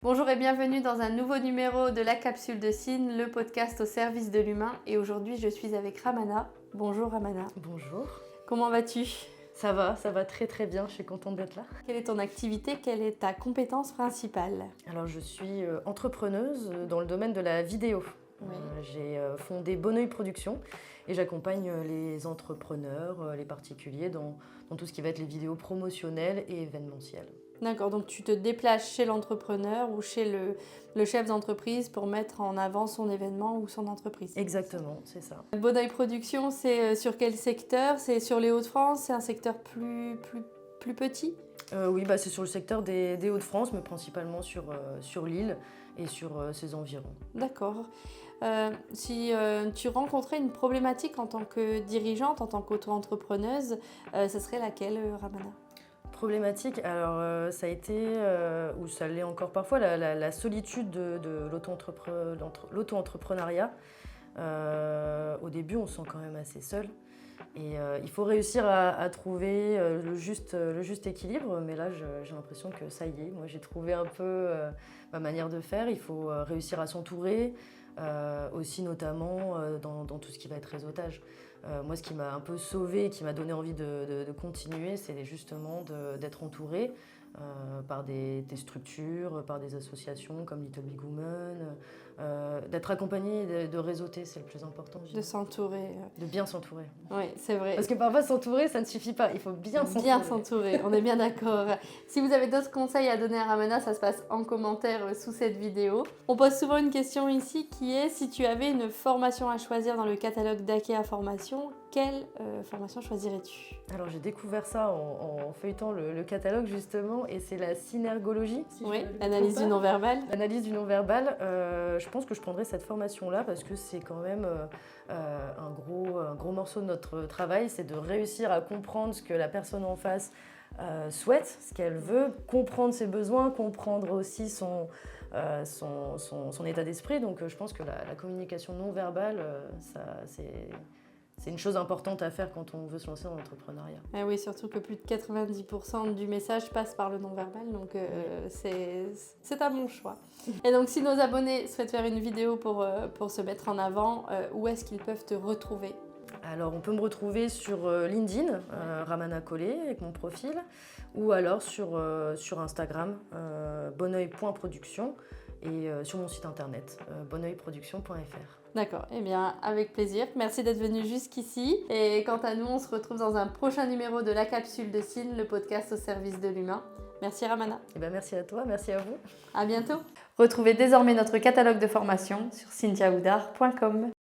Bonjour et bienvenue dans un nouveau numéro de la capsule de Cine, le podcast au service de l'humain. Et aujourd'hui, je suis avec Ramana. Bonjour Ramana. Bonjour. Comment vas-tu? Ça va très très bien, je suis contente d'être là. Quelle est ton activité? Quelle est ta compétence principale? Alors je suis entrepreneuse dans le domaine de la vidéo. Oui. J'ai fondé Bonneuil Productions et j'accompagne les entrepreneurs, les particuliers dans tout ce qui va être les vidéos promotionnelles et événementielles. D'accord, donc tu te déplaces chez l'entrepreneur ou chez le chef d'entreprise pour mettre en avant son événement ou son entreprise. Exactement, c'est ça. Bonneuil Productions, c'est sur quel secteur? C'est sur les Hauts-de-France? C'est un secteur plus petit? Oui, c'est sur le secteur des Hauts-de-France, mais principalement sur l'île et sur ses environs. D'accord. Si tu rencontrais une problématique en tant que dirigeante, en tant qu'auto-entrepreneuse, ce serait laquelle, Ramana? Problématique, alors ça a été, ou ça l'est encore parfois, la solitude de l'auto-entrepreneuriat. Au début, on se sent quand même assez seul. Et il faut réussir à trouver le juste équilibre, mais là j'ai l'impression que ça y est, moi j'ai trouvé un peu ma manière de faire. Il faut réussir à s'entourer, aussi notamment dans tout ce qui va être réseautage. Moi ce qui m'a un peu sauvée, qui m'a donné envie de continuer, c'est justement d'être entourée par des structures, par des associations comme Little Big Woman, d'être accompagnée, de réseauter, c'est le plus important. De s'entourer. De bien s'entourer. Oui, c'est vrai. Parce que parfois s'entourer, ça ne suffit pas, il faut bien s'entourer. Bien s'entourer, on est bien d'accord. Si vous avez d'autres conseils à donner à Ramana, ça se passe en commentaire sous cette vidéo. On pose souvent une question ici qui est: si tu avais une formation à choisir dans le catalogue d'Akea Formation, quelle formation choisirais-tu? Alors j'ai découvert ça en feuilletant le catalogue justement, et c'est la synergologie. Oui, l'analyse du non-verbal. L'analyse du non-verbal, je pense que je prendrais cette formation-là parce que c'est quand même un gros morceau de notre travail, c'est de réussir à comprendre ce que la personne en face souhaite, ce qu'elle veut, comprendre ses besoins, comprendre aussi son état d'esprit. Donc je pense que la communication non-verbale, c'est une chose importante à faire quand on veut se lancer dans l'entrepreneuriat. Ah oui, surtout que plus de 90% du message passe par le non-verbal, donc c'est un bon choix. Et donc si nos abonnés souhaitent faire une vidéo pour se mettre en avant, où est-ce qu'ils peuvent te retrouver? Alors on peut me retrouver sur LinkedIn, Ramana Collet avec mon profil, ou alors sur Instagram, bonneuil.production, et sur mon site internet, bonneuilproduction.fr. D'accord, eh bien avec plaisir. Merci d'être venu jusqu'ici. Et quant à nous, on se retrouve dans un prochain numéro de la capsule de Cine, le podcast au service de l'humain. Merci Ramana. Merci à toi, merci à vous. À bientôt. Retrouvez désormais notre catalogue de formation sur cynthiaoudard.com.